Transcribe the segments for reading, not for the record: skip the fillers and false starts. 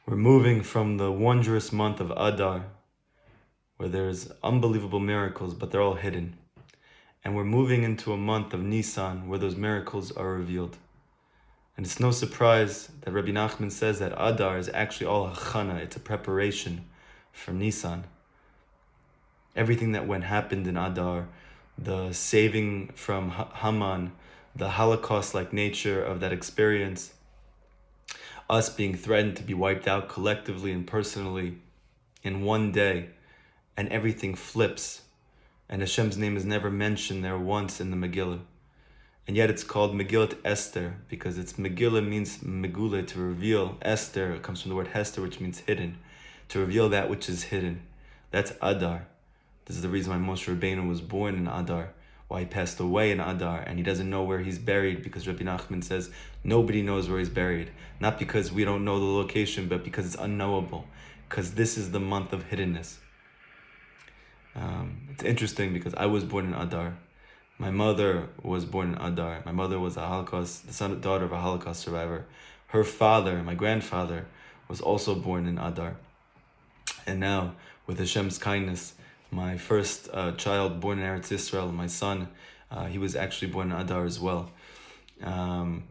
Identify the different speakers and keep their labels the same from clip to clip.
Speaker 1: We're moving from the wondrous month of Adar, where there's unbelievable miracles, but they're all hidden. And we're moving into a month of Nisan, where those miracles are revealed. And it's no surprise that Rabbi Nachman says that Adar is actually all hachana, it's a preparation for Nisan. Everything that happened in Adar, the saving from Haman, the Holocaust-like nature of that experience, us being threatened to be wiped out collectively and personally in one day, and everything flips, and Hashem's name is never mentioned there once in the Megillah. And yet it's called Megillat Esther, because it's Megillah means Megule, to reveal. Esther comes from the word Hester, which means hidden, to reveal that which is hidden. That's Adar. This is the reason why Moshe Rabbeinu was born in Adar, why he passed away in Adar, and he doesn't know where he's buried, because Rabbi Nachman says nobody knows where he's buried. Not because we don't know the location, but because it's unknowable, because this is the month of hiddenness. It's interesting because I was born in Adar. My mother was born in Adar. My mother was the daughter of a Holocaust survivor. Her father, my grandfather, was also born in Adar. And now, with Hashem's kindness, my first child born in Eretz Yisrael, my son, he was actually born in Adar as well. And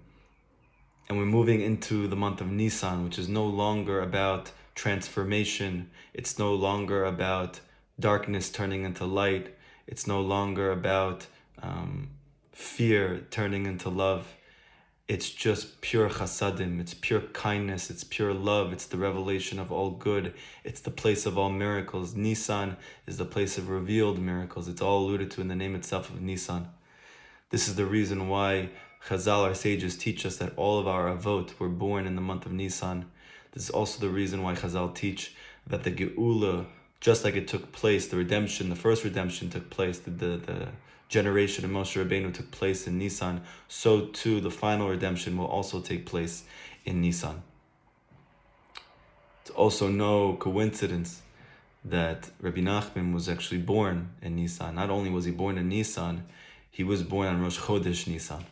Speaker 1: we're moving into the month of Nisan, which is no longer about transformation. It's no longer about darkness turning into light. It's no longer about fear turning into love. It's just pure chasadim, it's pure kindness, it's pure love, it's the revelation of all good, it's the place of all miracles. Nisan is the place of revealed miracles. It's all alluded to in the name itself of Nisan. This is the reason why Chazal, our sages, teach us that all of our avot were born in the month of Nisan. This is also the reason why Chazal teach that the Geula, just like it took place, the redemption, the first redemption took place, the generation of Moshe Rabbeinu took place in Nisan, so too the final redemption will also take place in Nisan. It's also no coincidence that Rabbi Nachman was actually born in Nisan. Not only was he born in Nisan, he was born on Rosh Chodesh Nisan.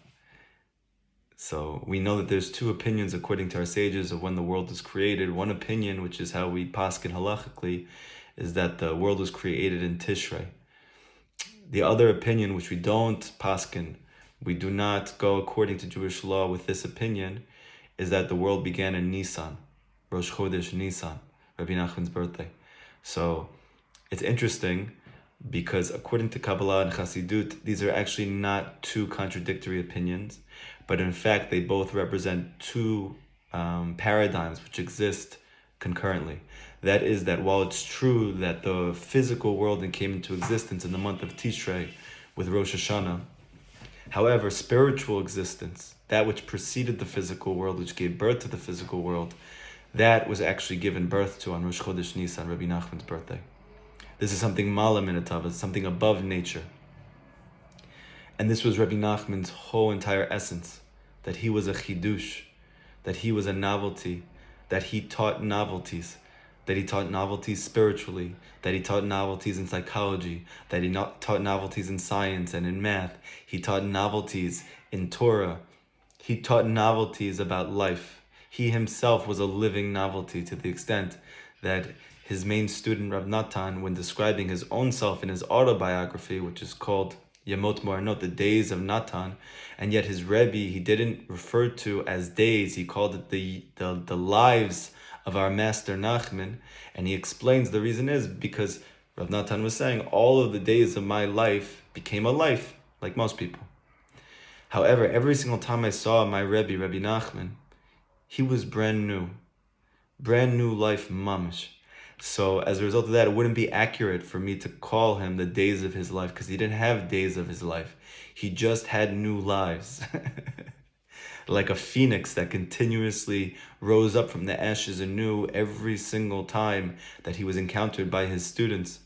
Speaker 1: So we know that there's two opinions according to our sages of when the world was created. One opinion, which is how we paskin halachically, is that the world was created in Tishrei. The other opinion, which we don't paskin, we do not go according to Jewish law with this opinion, is that the world began in Nisan, Rosh Chodesh Nisan, Rabbi Nachman's birthday. So it's interesting because according to Kabbalah and Chassidut, these are actually not two contradictory opinions, but in fact they both represent two paradigms which exist concurrently. That is that while it's true that the physical world came into existence in the month of Tishrei with Rosh Hashanah, however, spiritual existence, that which preceded the physical world, which gave birth to the physical world, that was actually given birth to on Rosh Chodesh Nisan, Rabbi Nachman's birthday. This is something Malachi Miniteva, something above nature. And this was Rabbi Nachman's whole entire essence, that he was a chidush, that he was a novelty, that he taught novelties, that he taught novelties spiritually, that he taught novelties in psychology, that he taught novelties in science and in math. He taught novelties in Torah. He taught novelties about life. He himself was a living novelty to the extent that his main student, Rav Natan, when describing his own self in his autobiography, which is called Yemot Moranot, the Days of Natan, and yet his Rebbe, he didn't refer to as days, he called it the lives of our master Nachman, and he explains the reason is because Rav Natan was saying, all of the days of my life became a life, like most people. However, every single time I saw my Rebbe, Rabbi Nachman, he was brand new life mamish. So as a result of that, it wouldn't be accurate for me to call him the days of his life, because he didn't have days of his life. He just had new lives. Like a phoenix that continuously rose up from the ashes anew every single time that he was encountered by his students.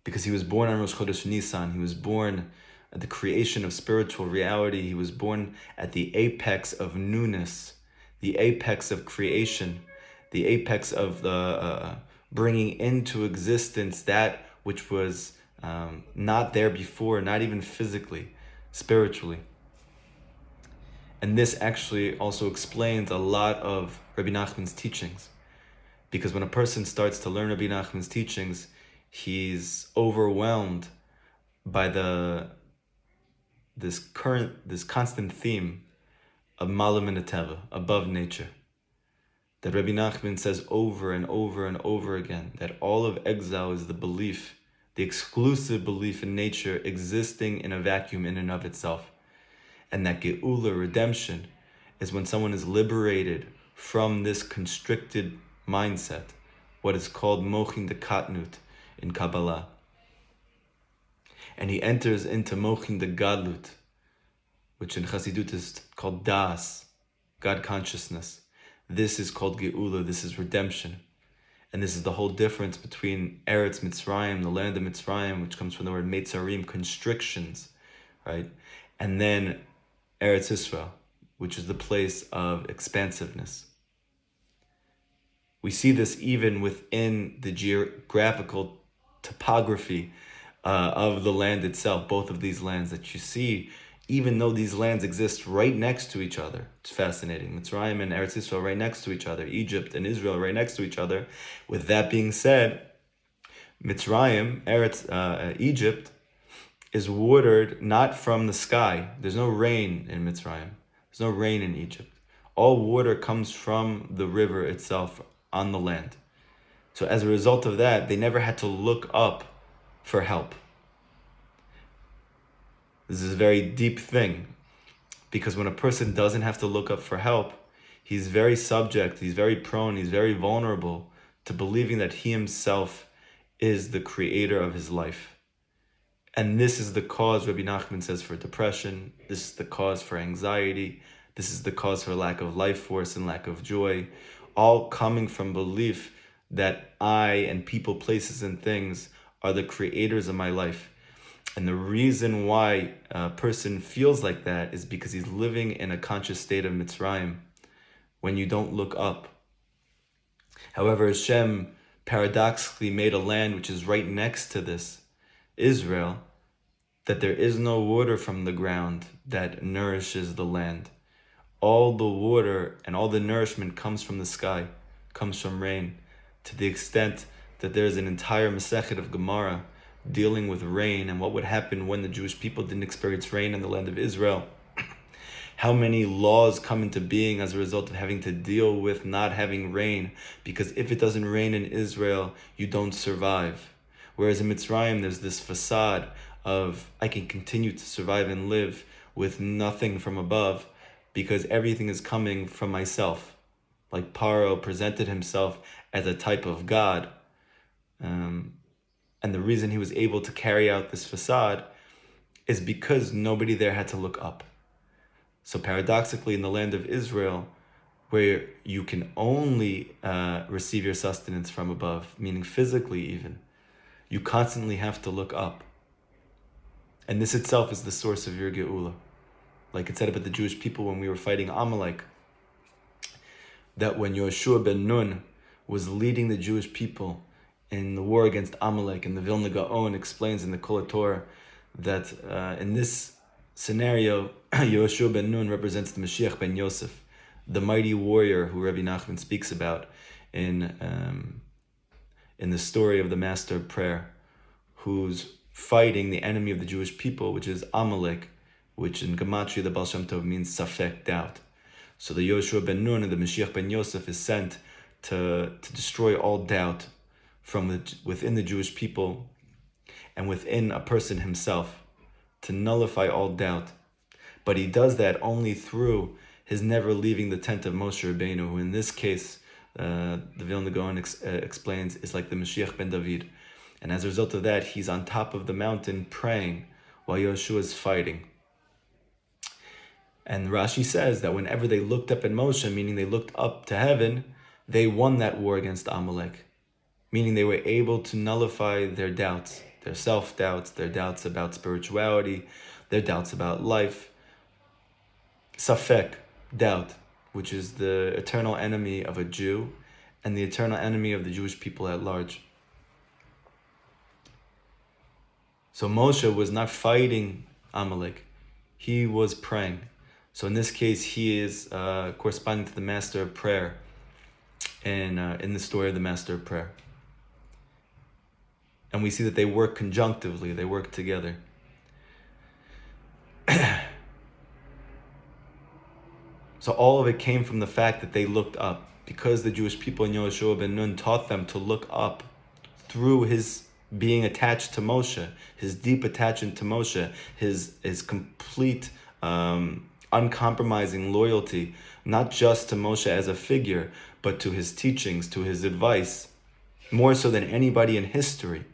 Speaker 1: Because he was born on Rosh Chodesh Nisan, he was born at the creation of spiritual reality, he was born at the apex of newness, the apex of creation, the apex of the bringing into existence that which was not there before, not even physically, spiritually. And this actually also explains a lot of Rabbi Nachman's teachings. Because when a person starts to learn Rabbi Nachman's teachings, he's overwhelmed by this constant theme of Malachi Miniteva, above nature. That Rabbi Nachman says over and over and over again, that all of exile is the belief, the exclusive belief in nature existing in a vacuum in and of itself. And that Geula, redemption, is when someone is liberated from this constricted mindset, what is called mochin de katnut in Kabbalah. And he enters into mochin de gadlut, which in Chassidut is called das, God consciousness. This is called Geula, this is redemption. And this is the whole difference between Eretz Mitzrayim, the land of Mitzrayim, which comes from the word Metzarim, constrictions, right? And then Eretz Yisrael, which is the place of expansiveness. We see this even within the geographical topography of the land itself, both of these lands that you see, even though these lands exist right next to each other. It's fascinating. Mitzrayim and Eretz Yisrael right next to each other. Egypt and Israel right next to each other. With that being said, Mitzrayim, Egypt, is watered not from the sky. There's no rain in Mitzrayim. There's no rain in Egypt. All water comes from the river itself on the land. So as a result of that, they never had to look up for help. This is a very deep thing, because when a person doesn't have to look up for help, he's very subject, he's very prone, he's very vulnerable to believing that he himself is the creator of his life. And this is the cause, Rabbi Nachman says, for depression. This is the cause for anxiety. This is the cause for lack of life force and lack of joy, all coming from belief that I and people, places, and things are the creators of my life. And the reason why a person feels like that is because he's living in a conscious state of Mitzrayim when you don't look up. However, Hashem paradoxically made a land which is right next to this, Israel, that there is no water from the ground that nourishes the land. All the water and all the nourishment comes from the sky, comes from rain, to the extent that there is an entire Masechet of Gemara dealing with rain and what would happen when the Jewish people didn't experience rain in the land of Israel. How many laws come into being as a result of having to deal with not having rain, because if it doesn't rain in Israel, you don't survive. Whereas in Mitzrayim, there's this facade of I can continue to survive and live with nothing from above because everything is coming from myself. Like Paro presented himself as a type of God. And the reason he was able to carry out this facade is because nobody there had to look up. So paradoxically, in the land of Israel, where you can only receive your sustenance from above, meaning physically even, you constantly have to look up. And this itself is the source of your Geula. Like it said about the Jewish people when we were fighting Amalek, that when Yoshua ben Nun was leading the Jewish people in the war against Amalek, and the Vilna Gaon explains in the Kol HaTorah that in this scenario, Yoshua ben Nun represents the Mashiach ben Yosef, the mighty warrior who Rabbi Nachman speaks about in the story of the Master of Prayer, who's fighting the enemy of the Jewish people, which is Amalek, which in Gematria, the Baal Shem Tov means Safek, doubt. So the Yoshua ben Nun and the Mashiach ben Yosef is sent to destroy all doubt from within the Jewish people and within a person himself, to nullify all doubt. But he does that only through his never leaving the tent of Moshe Rabbeinu, who in this case, the Vilna Gaon explains, is like the Mashiach ben David. And as a result of that, he's on top of the mountain praying while Yoshua is fighting. And Rashi says that whenever they looked up at Moshe, meaning they looked up to heaven, they won that war against Amalek. Meaning they were able to nullify their doubts, their self-doubts, their doubts about spirituality, their doubts about life. Safek, doubt, which is the eternal enemy of a Jew and the eternal enemy of the Jewish people at large. So Moshe was not fighting Amalek, he was praying. So in this case, he is corresponding to the master of prayer in the story of the master of prayer. And we see that they work conjunctively, they work together. So all of it came from the fact that they looked up, because the Jewish people in Yehoshua ben Nun taught them to look up through his being attached to Moshe, his deep attachment to Moshe, his complete uncompromising loyalty, not just to Moshe as a figure, but to his teachings, to his advice, more so than anybody in history.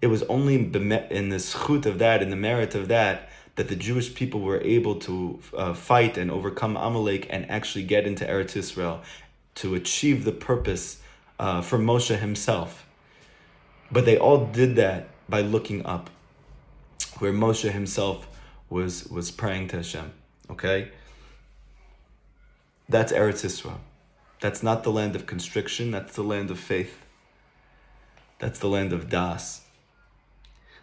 Speaker 1: It was only in the zchut of that, in the merit of that, that the Jewish people were able to fight and overcome Amalek and actually get into Eretz Yisrael to achieve the purpose for Moshe himself. But they all did that by looking up, where Moshe himself was praying to Hashem. Okay? That's Eretz Yisrael. That's not the land of constriction, that's the land of faith. That's the land of das.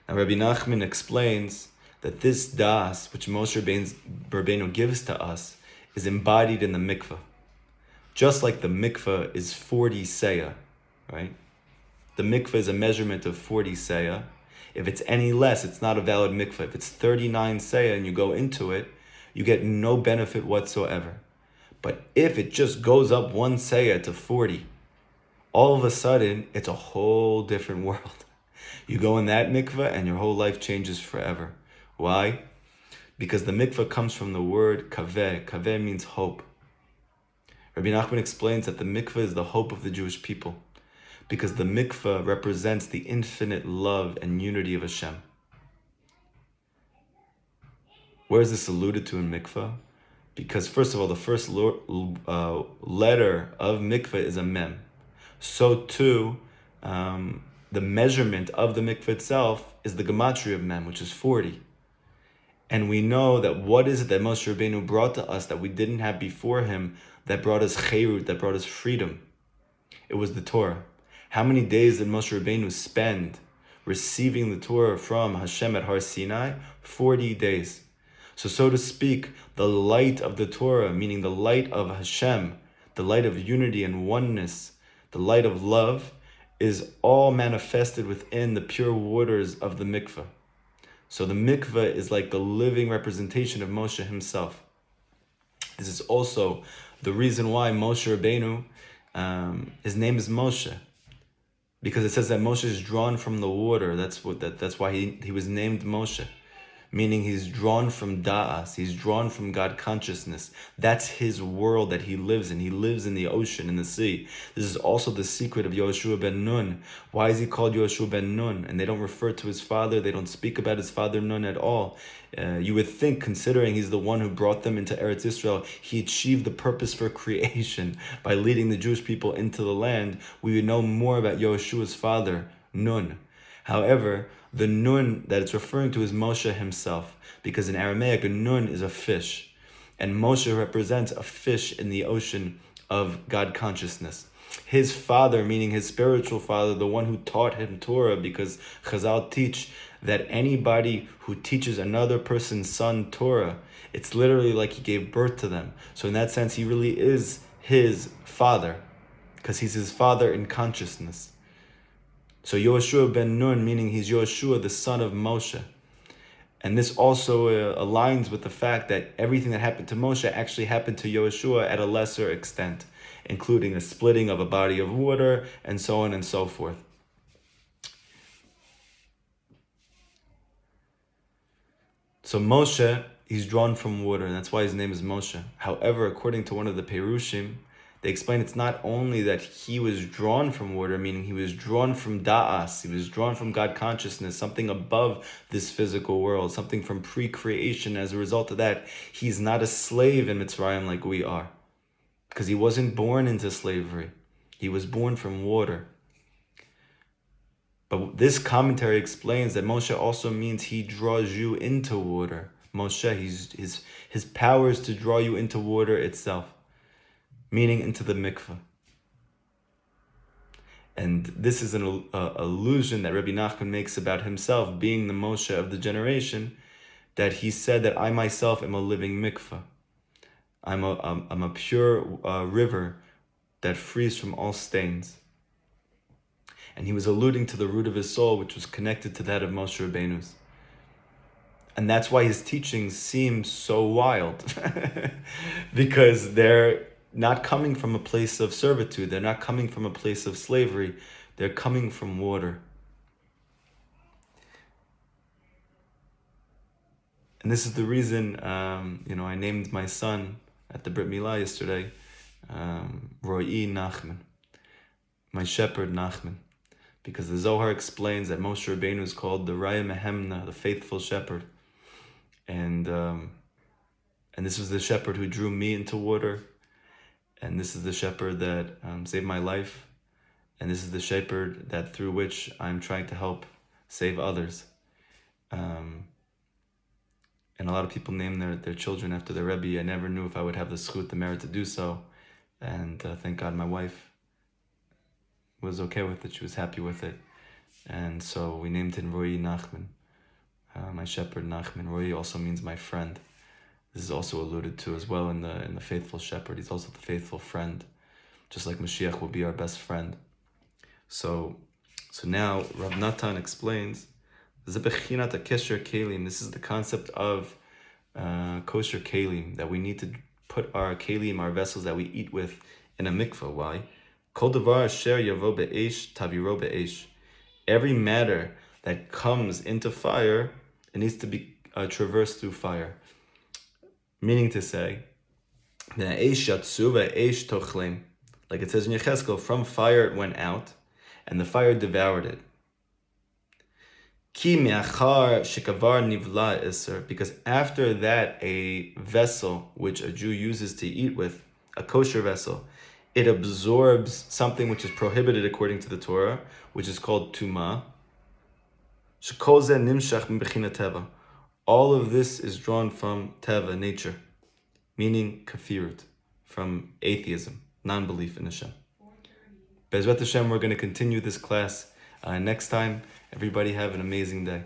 Speaker 1: Now Rabbi Nachman explains that this das, which Moshe Rabbeinu gives to us, is embodied in the mikvah. Just like the mikvah is 40 seah, right? The mikvah is a measurement of 40 seah. If it's any less, it's not a valid mikvah. If it's 39 seah and you go into it, you get no benefit whatsoever. But if it just goes up 1 seah to 40, all of a sudden, it's a whole different world. You go in that mikvah and your whole life changes forever. Why? Because the mikvah comes from the word kaveh. Kaveh means hope. Rabbi Nachman explains that the mikvah is the hope of the Jewish people, because the mikvah represents the infinite love and unity of Hashem. Where is this alluded to in mikvah? Because first of all, the first letter of mikvah is a mem. So too, the measurement of the mikvah itself is the gematria of mem, which is 40. And we know that what is it that Moshe Rabbeinu brought to us that we didn't have before him, that brought us cherut, that brought us freedom? It was the Torah. How many days did Moshe Rabbeinu spend receiving the Torah from Hashem at Har Sinai? 40 days. So to speak, the light of the Torah, meaning the light of Hashem, the light of unity and oneness, the light of love, is all manifested within the pure waters of the mikvah. So the mikvah is like the living representation of Moshe himself. This is also the reason why Moshe Rabbeinu, his name is Moshe, because it says that Moshe is drawn from the water. That's why he was named Moshe, meaning he's drawn from da'as, he's drawn from God consciousness. That's his world that he lives in. He lives in the ocean, in the sea. This is also the secret of Yehoshua ben Nun. Why is he called Yehoshua ben Nun? And they don't refer to his father, they don't speak about his father Nun at all. You would think, considering he's the one who brought them into Eretz Yisrael, he achieved the purpose for creation by leading the Jewish people into the land. We would know more about Yehoshua's father, Nun. However, the nun that it's referring to is Moshe himself, because in Aramaic, a nun is a fish, and Moshe represents a fish in the ocean of God consciousness. His father, meaning his spiritual father, the one who taught him Torah, because Chazal teach that anybody who teaches another person's son Torah, it's literally like he gave birth to them. So in that sense, he really is his father, because he's his father in consciousness. So Yehoshua ben Nun, meaning he's Yehoshua, the son of Moshe. And this also aligns with the fact that everything that happened to Moshe actually happened to Yehoshua at a lesser extent, including a splitting of a body of water, and so on and so forth. So Moshe, he's drawn from water, and that's why his name is Moshe. However, according to one of the Perushim, they explain it's not only that he was drawn from water, meaning he was drawn from da'as, he was drawn from God consciousness, something above this physical world, something from pre-creation. As a result of that, he's not a slave in Mitzrayim like we are, because he wasn't born into slavery. He was born from water. But this commentary explains that Moshe also means he draws you into water. Moshe, his power is to draw you into water itself, meaning into the mikvah. And this is an allusion that Rabbi Nachman makes about himself being the Moshe of the generation, that he said that I myself am a living mikvah. I'm a pure river that frees from all stains. And he was alluding to the root of his soul, which was connected to that of Moshe Rabbeinu's. And that's why his teachings seem so wild, because they're not coming from a place of servitude. They're not coming from a place of slavery. They're coming from water. And this is the reason, I named my son at the Brit Milah yesterday, Ro'i Nachman, my shepherd Nachman. Because the Zohar explains that Moshe Rabbeinu is called the Raya Mehemna, the faithful shepherd. And this was the shepherd who drew me into water. And this is the shepherd that saved my life. And this is the shepherd that through which I'm trying to help save others. And a lot of people name their children after their Rebbe. I never knew if I would have the zchut, the merit to do so. And thank God my wife was okay with it. She was happy with it. And so we named him Ro'i Nachman, my shepherd Nachman. Ro'i also means my friend. This is also alluded to as well in the faithful shepherd. He's also the faithful friend, just like Mashiach will be our best friend. So now Rav Natan explains, this is the concept of kosher kelim, that we need to put our kelim, our vessels that we eat with, in a mikvah. Why? Kol davar asher yavo be'esh taviro be'esh. Every matter that comes into fire, it needs to be traversed through fire. Meaning to say, like it says in Yecheskel, from fire it went out, and the fire devoured it. Because after that, a vessel which a Jew uses to eat with, a kosher vessel, it absorbs something which is prohibited according to the Torah, which is called tumah. All of this is drawn from teva, nature, meaning kafirut, from atheism, non-belief in Hashem. Bezrat Hashem, we're going to continue this class next time. Everybody have an amazing day.